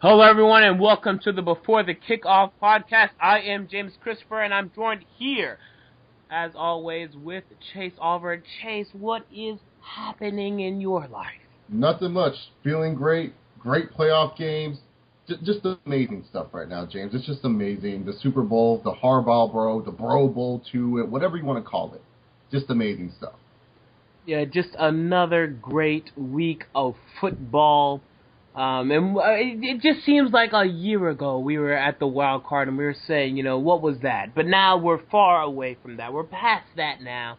Hello, everyone, and welcome to the Before the Kickoff podcast. I am James Christopher, and I'm joined here, as always, with Chase Oliver. Chase, what is happening in your life? Nothing much. Feeling great. Great playoff games. Just amazing stuff right now, James. It's just amazing. The Super Bowl, the Harbaugh Bro, the Bro Bowl to it, whatever you want to call it. Just amazing stuff. Yeah, just another great week of football. And it just seems like a year ago we were at the wild card and we were saying, what was that? But now we're far away from that. We're past that now.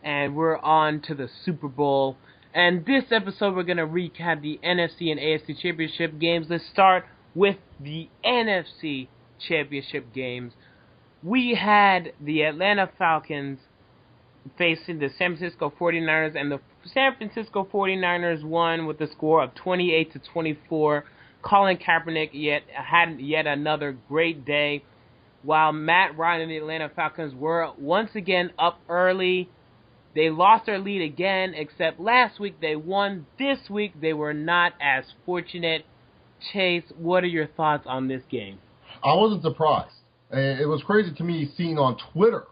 And we're on to the Super Bowl. And this episode we're going to recap the NFC and AFC Championship games. Let's start with the NFC Championship games. We had the Atlanta Falcons facing the San Francisco 49ers, and the San Francisco 49ers won with a score of 28-24. Colin Kaepernick had yet another great day, while Matt Ryan and the Atlanta Falcons were once again up early. They lost their lead again, except last week they won. This week they were not as fortunate. Chase, what are your thoughts on this game? I wasn't surprised. It was crazy to me seeing on Twitter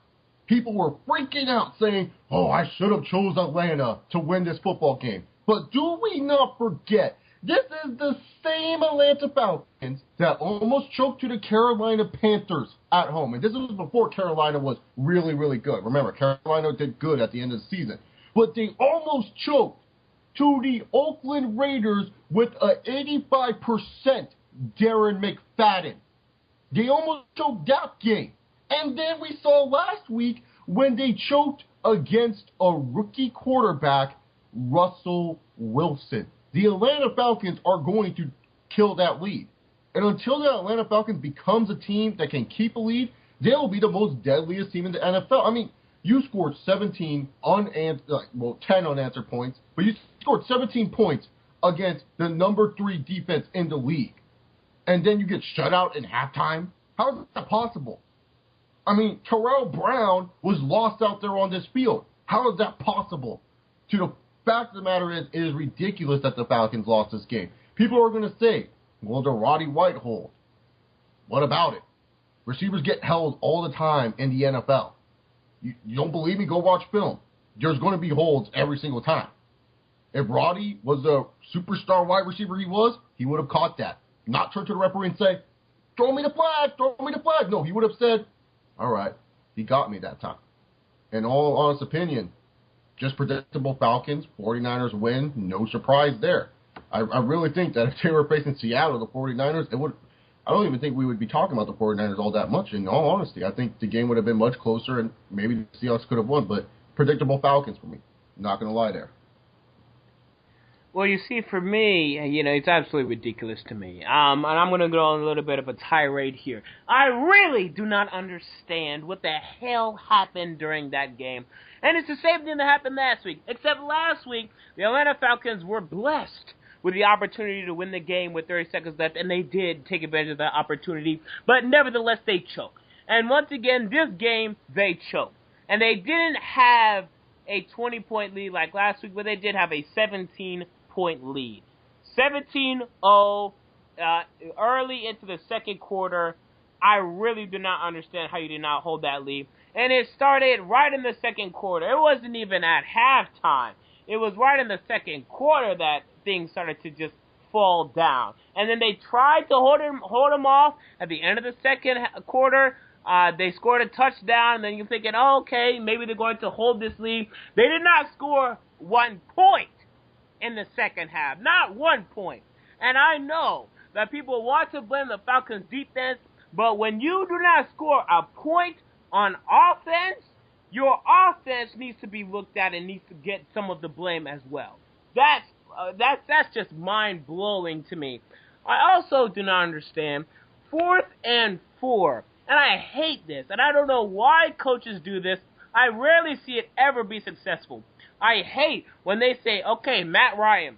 people were freaking out saying, I should have chose Atlanta to win this football game. But do we not forget, this is the same Atlanta Falcons that almost choked to the Carolina Panthers at home. And this was before Carolina was really, really good. Remember, Carolina did good at the end of the season. But they almost choked to the Oakland Raiders with an 85% Darren McFadden. They almost choked that game. And then we saw last week when they choked against a rookie quarterback, Russell Wilson. The Atlanta Falcons are going to kill that lead. And until the Atlanta Falcons becomes a team that can keep a lead, they'll be the most deadliest team in the NFL. I mean, you scored 10 unanswered points, but you scored 17 points against the number 3 defense in the league. And then you get shut out in halftime? How is that possible? I mean, Terrell Brown was lost out there on this field. How is that possible? To the fact of the matter is, it is ridiculous that the Falcons lost this game. People are going to say, well, the Roddy White hold. What about it? Receivers get held all the time in the NFL. You don't believe me? Go watch film. There's going to be holds every single time. If Roddy was the superstar wide receiver he was, he would have caught that. Not turn to the referee and say, throw me the flag, throw me the flag. No, he would have said, all right, he got me that time. In all honest opinion, just predictable Falcons, 49ers win, no surprise there. I really think that if they were facing Seattle, the 49ers, I don't even think we would be talking about the 49ers all that much, in all honesty. I think the game would have been much closer, and maybe the Seahawks could have won, but predictable Falcons for me. Not going to lie there. Well, you see, for me, it's absolutely ridiculous to me. And I'm going to go on a little bit of a tirade here. I really do not understand what the hell happened during that game. And it's the same thing that happened last week. Except last week, the Atlanta Falcons were blessed with the opportunity to win the game with 30 seconds left. And they did take advantage of that opportunity. But nevertheless, they choked. And once again, this game, they choked. And they didn't have a 20-point lead like last week, but they did have a 17-point lead. 17-0 early into the second quarter. I really do not understand how you did not hold that lead. And it started right in the second quarter. It wasn't even at halftime. It was right in the second quarter that things started to just fall down. And then they tried to hold him off at the end of the second quarter. They scored a touchdown, and then you're thinking, okay, maybe they're going to hold this lead. They did not score 1 point in the second half. Not 1 point. And I know that people want to blame the Falcons' defense, but when you do not score a point on offense, your offense needs to be looked at and needs to get some of the blame as well. That's just mind-blowing to me. I also do not understand 4th and 4. And I hate this, and I don't know why coaches do this. I rarely see it ever be successful. I hate when they say, okay, Matt Ryan,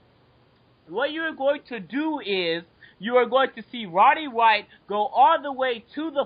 what you're going to do is you are going to see Roddy White go all the way to the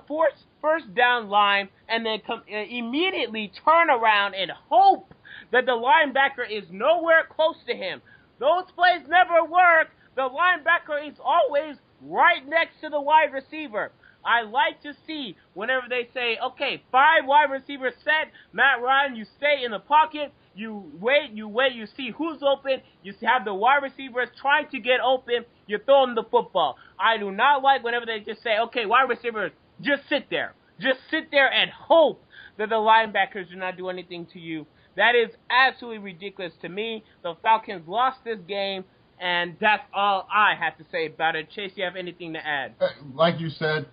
first down line and then immediately turn around and hope that the linebacker is nowhere close to him. Those plays never work. The linebacker is always right next to the wide receiver. I like to see whenever they say, okay, 5 wide receivers set, Matt Ryan, you stay in the pocket, you wait, you see who's open, you have the wide receivers trying to get open, you throw them the football. I do not like whenever they just say, okay, wide receivers, just sit there. Just sit there and hope that the linebackers do not do anything to you. That is absolutely ridiculous to me. The Falcons lost this game, and that's all I have to say about it. Chase, you have anything to add? Like you said,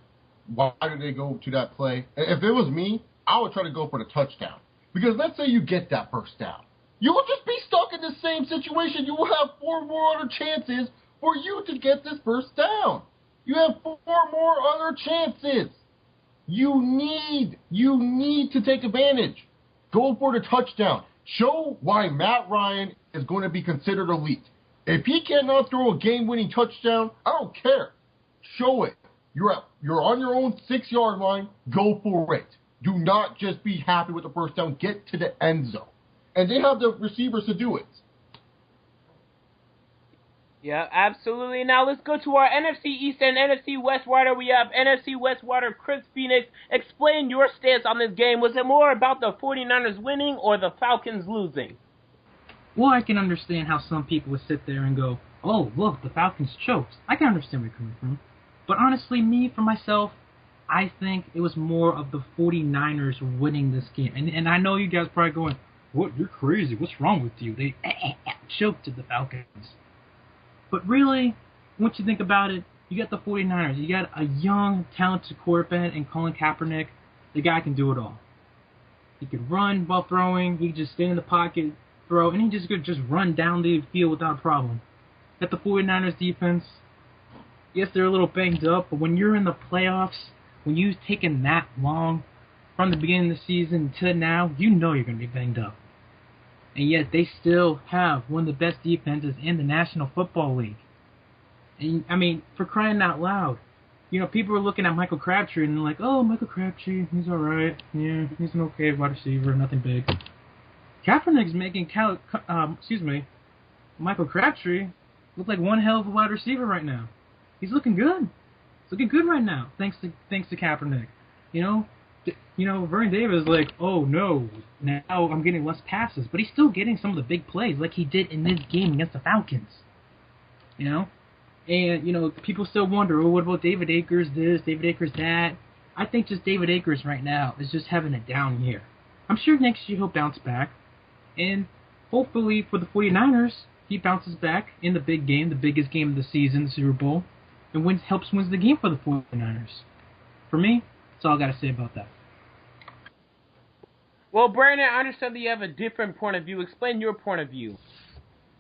why did they go to that play? If it was me, I would try to go for the touchdown. Because let's say you get that first down. You will just be stuck in the same situation. You will have 4 more other chances for you to get this first down. You have 4 more other chances. You need to take advantage. Go for the touchdown. Show why Matt Ryan is going to be considered elite. If he cannot throw a game-winning touchdown, I don't care. Show it. You're on your own 6-yard line. Go for it. Do not just be happy with the first down. Get to the end zone. And they have the receivers to do it. Yeah, absolutely. Now let's go to our NFC East and NFC West water. We have NFC West water, Chris Phoenix. Explain your stance on this game. Was it more about the 49ers winning or the Falcons losing? Well, I can understand how some people would sit there and go, oh, look, the Falcons choked. I can understand where you're coming from. But honestly, for myself, I think it was more of the 49ers winning this game. And I know you guys are probably going, what? You're crazy. What's wrong with you? They choked to the Falcons. But really, once you think about it, you got the 49ers. You got a young, talented quarterback in Colin Kaepernick. The guy can do it all. He could run while throwing. He could just stand in the pocket, throw, and he could just run down the field without a problem. At the 49ers defense, yes, they're a little banged up, but when you're in the playoffs, when you've taken that long from the beginning of the season to now, you know you're going to be banged up. And yet they still have one of the best defenses in the National Football League. And, I mean, for crying out loud, you know, people are looking at Michael Crabtree and they're like, oh, Michael Crabtree, he's all right. Yeah, he's an okay wide receiver, nothing big. Kaepernick's making Michael Crabtree look like one hell of a wide receiver right now. He's looking good. He's looking good right now, thanks to Kaepernick. You know, Vernon Davis is like, oh no, now I'm getting less passes, but he's still getting some of the big plays like he did in this game against the Falcons. You know? And, you know, people still wonder, oh, what about David Akers this, David Akers that? I think just David Akers right now is just having a down year. I'm sure next year he'll bounce back. And hopefully for the 49ers, he bounces back in the big game, the biggest game of the season, the Super Bowl, and wins the game for the 49ers. For me, that's all I got to say about that. Well, Brandon, I understand that you have a different point of view. Explain your point of view.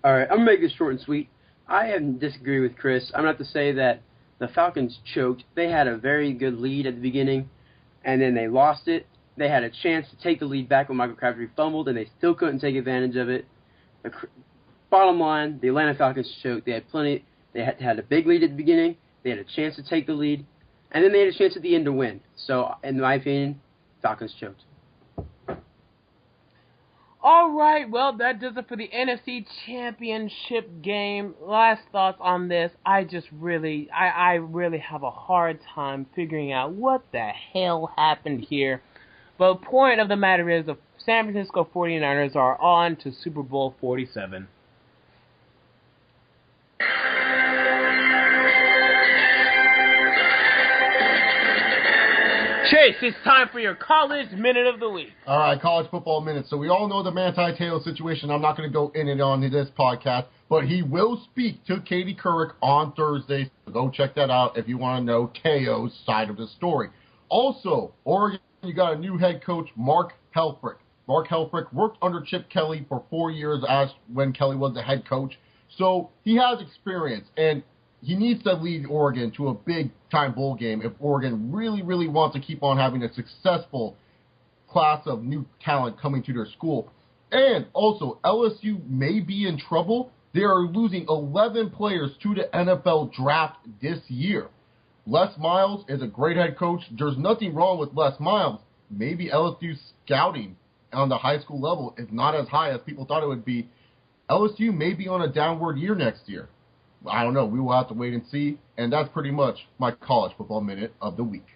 All right, I'm going to make this short and sweet. I disagree with Chris. I'm going to have to say that the Falcons choked. They had a very good lead at the beginning, and then they lost it. They had a chance to take the lead back when Michael Crabtree fumbled, and they still couldn't take advantage of it. Bottom line, the Atlanta Falcons choked. They had plenty. They had a big lead at the beginning. They had a chance to take the lead, and then they had a chance at the end to win. So, in my opinion, Falcons choked. All right, well, that does it for the NFC Championship game. Last thoughts on this. I really have a hard time figuring out what the hell happened here. But the point of the matter is the San Francisco 49ers are on to Super Bowl 47. Chase, it's time for your College Minute of the Week. All right, College Football Minute. So we all know the Manti Te'o situation. I'm not going to go in and on this podcast, but he will speak to Katie Couric on Thursday. So go check that out if you want to know Te'o's side of the story. Also, Oregon, you got a new head coach, Mark Helfrich. Mark Helfrich worked under Chip Kelly for 4 years as when Kelly was the head coach. So he has experience, and he needs to lead Oregon to a big-time bowl game if Oregon really, really wants to keep on having a successful class of new talent coming to their school. And also, LSU may be in trouble. They are losing 11 players to the NFL draft this year. Les Miles is a great head coach. There's nothing wrong with Les Miles. Maybe LSU's scouting on the high school level is not as high as people thought it would be. LSU may be on a downward year next year. I don't know. We will have to wait and see. And that's pretty much my college football minute of the week.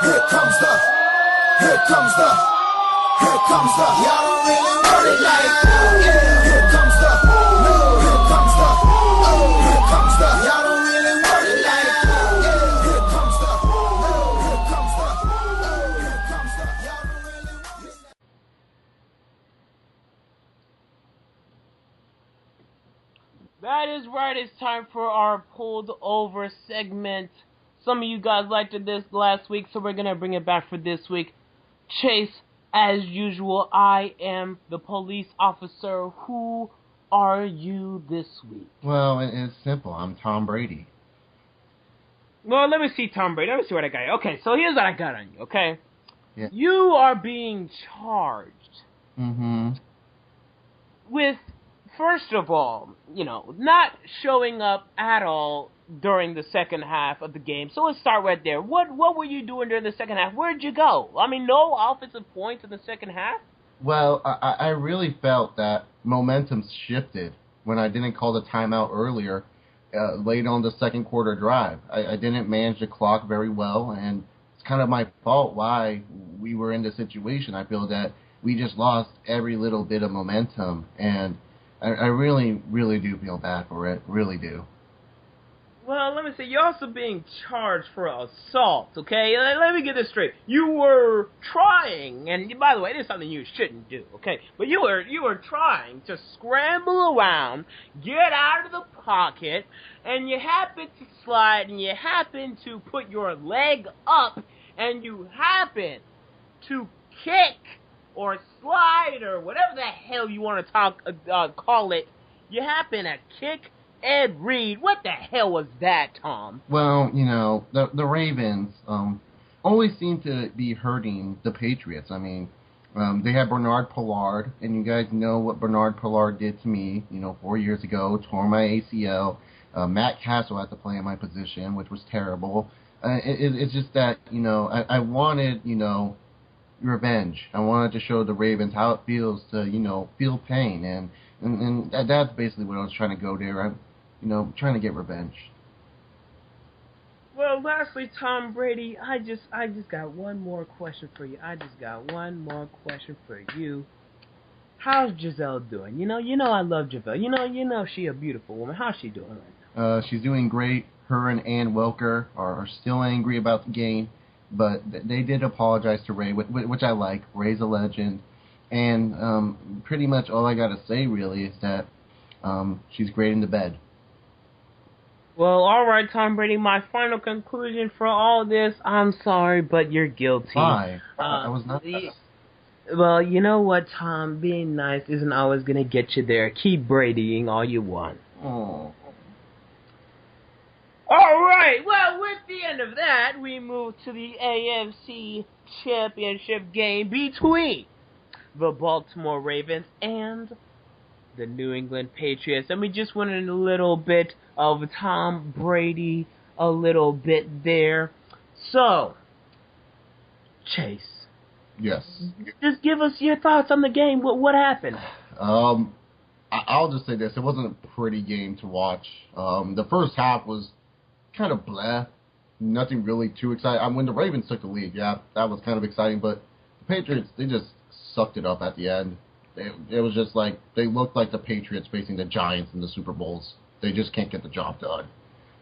Here comes the, y'all don't really want it like that. Yeah. Here comes the, y'all don't really want it like that. Yeah. Here comes the, y'all don't really want it. That is right. It's time for our pulled over segment. Some of you guys liked this last week, so we're going to bring it back for this week. Chase, as usual, I am the police officer. Who are you this week? Well, it's simple. I'm Tom Brady. Well, let me see Tom Brady. Let me see what I got. Okay, so here's what I got on you, okay? Yeah. You are being charged with, first of all, not showing up at all during the second half of the game. So let's start right there. What were you doing during the second half? Where'd you go? I mean, no offensive points in the second half? Well, I really felt that momentum shifted when I didn't call the timeout earlier, late on the second quarter drive. I didn't manage the clock very well, and it's kind of my fault why we were in this situation. I feel that we just lost every little bit of momentum, and I really, really do feel bad for it. Really do. Well, let me say, you're also being charged for assault, okay? Let me get this straight. You were trying, and by the way, this is something you shouldn't do, okay? But you were trying to scramble around, get out of the pocket, and you happen to slide, and you happen to put your leg up, and you happen to kick or slide or whatever the hell you want to call it. You happen to kick Ed Reed. What the hell was that, Tom? Well, the Ravens always seem to be hurting the Patriots. I mean, they had Bernard Pollard, and you guys know what Bernard Pollard did to me, 4 years ago, tore my ACL. Matt Castle had to play in my position, which was terrible. It's just that, I wanted, revenge. I wanted to show the Ravens how it feels to, feel pain, and that's basically what I was trying to go there. I'm, trying to get revenge. Well, lastly, Tom Brady, I just got one more question for you. How's Giselle doing? I love Giselle. She a beautiful woman. How's she doing right now? She's doing great. Her and Ann Welker are still angry about the game, but they did apologize to Ray, which I like. Ray's a legend. And pretty much all I got to say, really, is that she's great in the bed. Well, all right, Tom Brady, my final conclusion for all this, I'm sorry, but you're guilty. Why? I was not. Well, you know what, Tom? Being nice isn't always going to get you there. Keep Bradying all you want. Oh. All right, well, with the end of that, we move to the AFC Championship game between the Baltimore Ravens and the New England Patriots. And we just went in a little bit of Tom Brady, a little bit there. So, Chase. Yes. Just give us your thoughts on the game. What happened? I'll just say this. It wasn't a pretty game to watch. The first half was kind of blah. Nothing really too exciting. When the Ravens took the lead, yeah, that was kind of exciting. But the Patriots, they just sucked it up at the end. It was just like they looked like the Patriots facing the Giants in the Super Bowls. They just can't get the job done.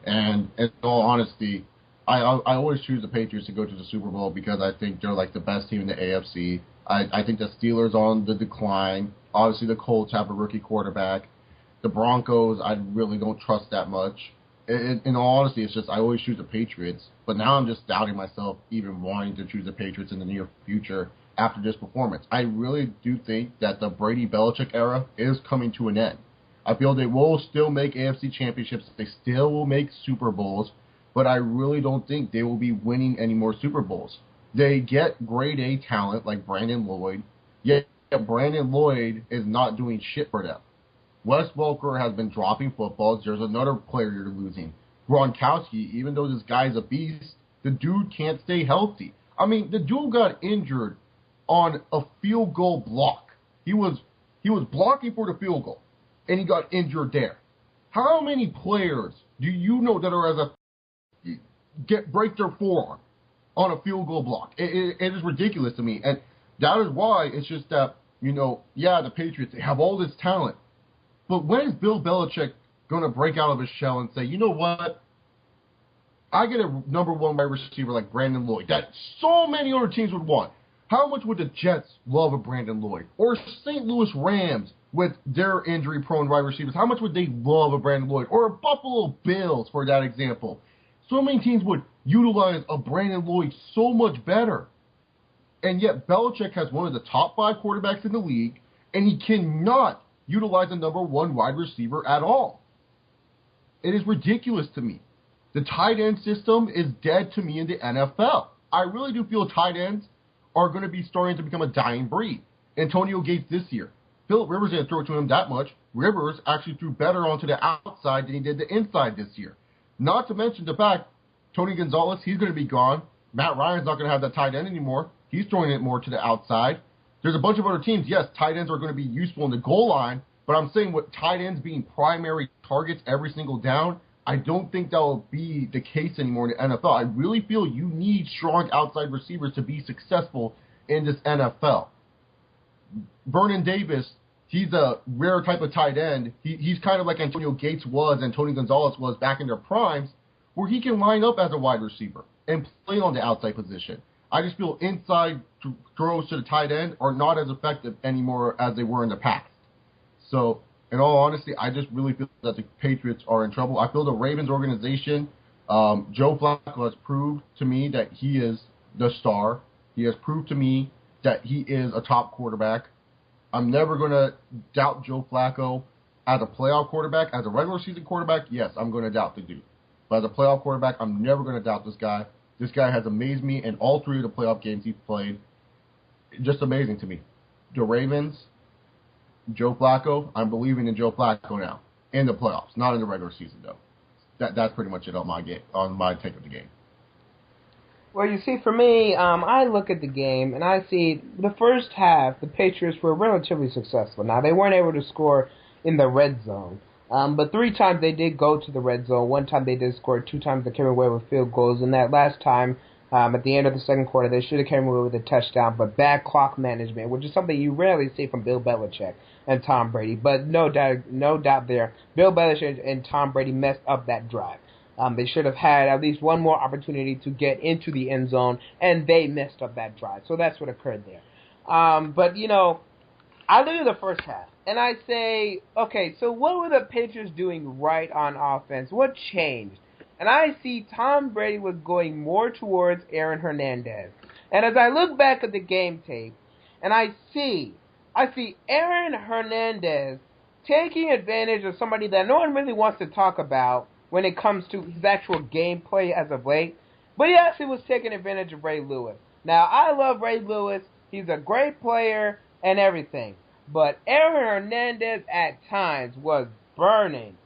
And in all honesty, I always choose the Patriots to go to the Super Bowl because I think they're like the best team in the AFC. I think the Steelers are on the decline. Obviously, the Colts have a rookie quarterback. The Broncos, I really don't trust that much. In all honesty, it's just I always choose the Patriots. But now I'm just doubting myself even wanting to choose the Patriots in the near future after this performance. I really do think that the Brady-Belichick era is coming to an end. I feel they will still make AFC championships. They still will make Super Bowls. But I really don't think they will be winning any more Super Bowls. They get grade A talent like Brandon Lloyd, yet Brandon Lloyd is not doing shit for them. Wes Welker has been dropping footballs. There's another player you're losing. Gronkowski, even though this guy's a beast, The dude can't stay healthy. I mean, the dude got injured on a field goal block. He was blocking for the field goal, and he got injured there. How many players do you know that are break their forearm on a field goal block? It is ridiculous to me, and that is why it's just that, the Patriots, they have all this talent, but when is Bill Belichick going to break out of his shell and say, you know what? I get a number one wide receiver like Brandon Lloyd that so many other teams would want. How much would the Jets love a Brandon Lloyd? Or St. Louis Rams with their injury-prone wide receivers, how much would they love a Brandon Lloyd? Or a Buffalo Bills, for that example. So many teams would utilize a Brandon Lloyd so much better. And yet Belichick has one of the top 5 quarterbacks in the league, and he cannot utilize a number one wide receiver at all. It is ridiculous to me. The tight end system is dead to me in the NFL. I really do feel tight ends are going to be starting to become a dying breed. Antonio Gates this year. Phillip Rivers didn't throw it to him that much. Rivers actually threw better onto the outside than he did the inside this year. Not to mention the fact, Tony Gonzalez, he's going to be gone. Matt Ryan's not going to have that tight end anymore. He's throwing it more to the outside. There's a bunch of other teams. Yes, tight ends are going to be useful in the goal line, but I'm saying with tight ends being primary targets every single down, I don't think that will be the case anymore in the NFL. I really feel you need strong outside receivers to be successful in this NFL. Vernon Davis, he's a rare type of tight end. He's kind of like Antonio Gates was and Tony Gonzalez was back in their primes, where he can line up as a wide receiver and play on the outside position. I just feel inside throws to the tight end are not as effective anymore as they were in the past. So, in all honesty, I just really feel that the Patriots are in trouble. I feel the Ravens organization, Joe Flacco has proved to me that he is the star. He has proved to me that he is a top quarterback. I'm never going to doubt Joe Flacco as a playoff quarterback. As a regular season quarterback, yes, I'm going to doubt the dude. But as a playoff quarterback, I'm never going to doubt this guy. This guy has amazed me in all 3 of the playoff games he's played. Just amazing to me. The Ravens, Joe Flacco, I'm believing in Joe Flacco now. In the playoffs, not in the regular season, though. That's pretty much it on my take of the game. Well, you see, for me, I look at the game, and I see the first half, the Patriots were relatively successful. Now, they weren't able to score in the red zone, but 3 times they did go to the red zone. 1 time they did score, 2 times they came away with field goals, and that last time, at the end of the second quarter, they should have came away with a touchdown, but bad clock management, which is something you rarely see from Bill Belichick and Tom Brady. But no doubt there, Bill Belichick and Tom Brady messed up that drive. They should have had at least one more opportunity to get into the end zone, and they messed up that drive. So that's what occurred there. But, I look at the first half, and I say, okay, so what were the Patriots doing right on offense? What changed? And I see Tom Brady was going more towards Aaron Hernandez. And as I look back at the game tape, and I see Aaron Hernandez taking advantage of somebody that no one really wants to talk about when it comes to his actual gameplay as of late, but he actually was taking advantage of Ray Lewis. Now, I love Ray Lewis. He's a great player and everything, but Aaron Hernandez at times was burning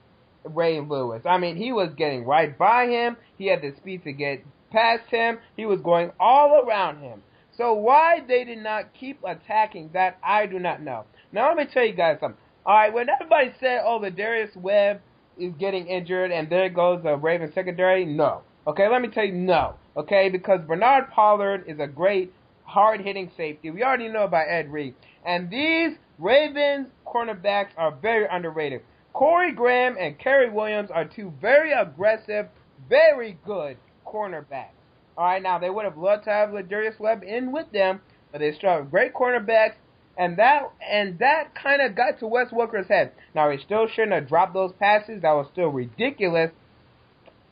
Ray Lewis. I mean, he was getting right by him. He had the speed to get past him. He was going all around him. So why they did not keep attacking that, I do not know. Now, let me tell you guys something. All right, when everybody said, oh, the Darius Webb is getting injured, and there goes the Ravens secondary, no. Okay, let me tell you no. Okay, because Bernard Pollard is a great, hard-hitting safety. We already know about Ed Reed. And these Ravens cornerbacks are very underrated. Corey Graham and Kerry Williams are 2 very aggressive, very good cornerbacks. All right, now they would have loved to have Darius Webb in with them, but they still have great cornerbacks. And that kind of got to Wes Welker's head. Now, he still shouldn't have dropped those passes. That was still ridiculous.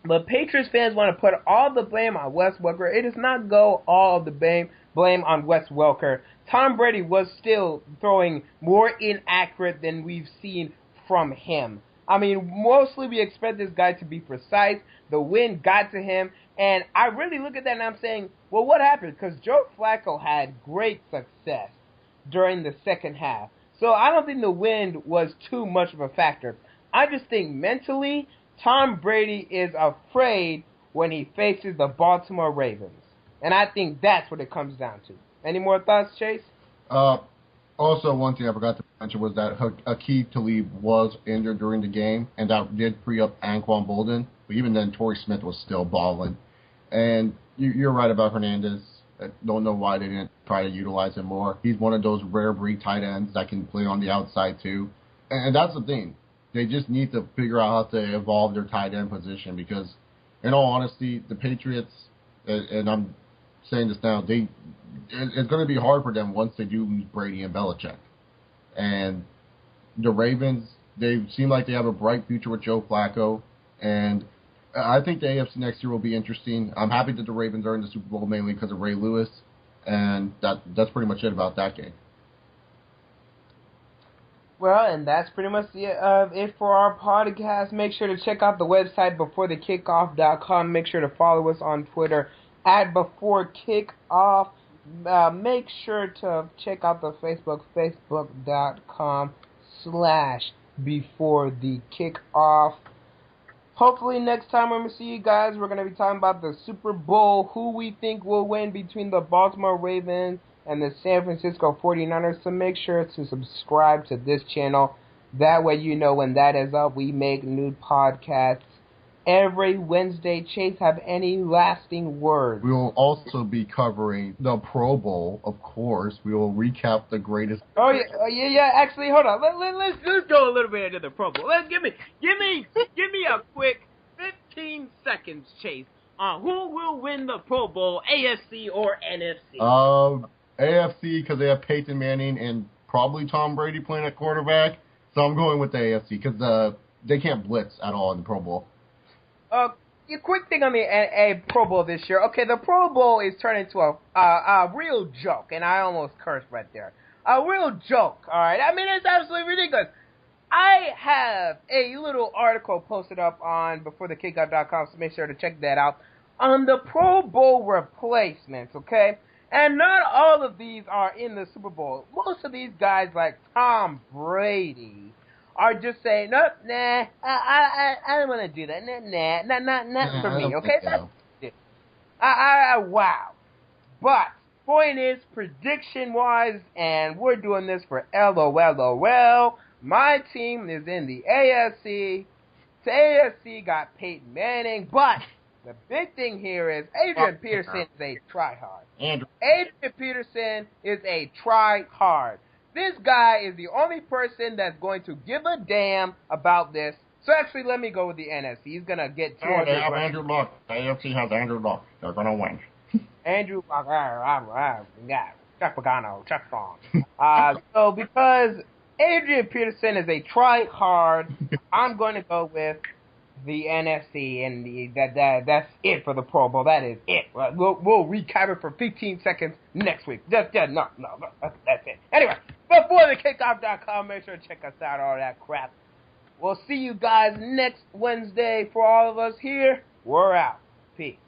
But Patriots fans want to put all the blame on Wes Welker. It does not go all of the blame on Wes Welker. Tom Brady was still throwing more inaccurate than we've seen from him. I mean, mostly we expect this guy to be precise. The wind got to him. And I really look at that and I'm saying, well, what happened? Because Joe Flacco had great success during the second half. So I don't think the wind was too much of a factor. I just think mentally, Tom Brady is afraid when he faces the Baltimore Ravens. And I think that's what it comes down to. Any more thoughts, Chase? Also, one thing I forgot to mention was that Aqib Talib was injured during the game, and that did free up Anquan Bolden. But even then, Torrey Smith was still balling. And you're right about Hernandez. I don't know why they didn't try to utilize him more. He's one of those rare breed tight ends that can play on the outside, too. And that's the thing. They just need to figure out how to evolve their tight end position because, in all honesty, the Patriots, and I'm saying this now, it's going to be hard for them once they do lose Brady and Belichick. And the Ravens, they seem like they have a bright future with Joe Flacco. And I think the AFC next year will be interesting. I'm happy that the Ravens are in the Super Bowl mainly because of Ray Lewis. And that's pretty much it about that game. Well, and that's pretty much it for our podcast. Make sure to check out the website, BeforeTheKickoff.com. Make sure to follow us on Twitter at BeforeKickoff. Make sure to check out the Facebook, Facebook.com/BeforeTheKickoff. Hopefully next time when we see you guys, we're going to be talking about the Super Bowl, who we think will win between the Baltimore Ravens and the San Francisco 49ers. So make sure to subscribe to this channel. That way you know when that is up. We make new podcasts every Wednesday. Chase, have any lasting words? We will also be covering the Pro Bowl, of course. We will recap the greatest. Oh yeah. Actually, hold on. Let's go a little bit into the Pro Bowl. Give me a quick 15 seconds, Chase, on who will win the Pro Bowl, AFC or NFC. AFC because they have Peyton Manning and probably Tom Brady playing at quarterback. So I'm going with the AFC because they can't blitz at all in the Pro Bowl. A quick thing on the Pro Bowl this year. Okay, the Pro Bowl is turning into a real joke, and I almost cursed right there. A real joke, all right? I mean, it's absolutely ridiculous. I have a little article posted up on BeforeTheKickoff.com, so make sure to check that out, on the Pro Bowl replacements, okay? And not all of these are in the Super Bowl. Most of these guys, like Tom Brady, are just saying, nope, nah, I don't want to do that. Not for me, okay? Wow. But, point is, prediction-wise, and we're doing this for LOL, my team is in the AFC. The AFC got Peyton Manning, but the big thing here is Adrian Peterson is a try-hard. Adrian Peterson is a try-hard. This guy is the only person that's going to give a damn about this. So actually, let me go with the NFC. He's going to get 200. They have Andrew Luck. The AFC has Andrew Luck. They're going to win. Andrew Luck. Chuck Pagano. Chuck Strong. So because Adrian Peterson is a try-hard, I'm going to go with the NFC, and that's it for the Pro Bowl. That is it. We'll recap it for 15 seconds next week. No, that's it. Anyway, BeforeTheKickoff.com. Make sure to check us out, all that crap. We'll see you guys next Wednesday. For all of us here, we're out. Peace.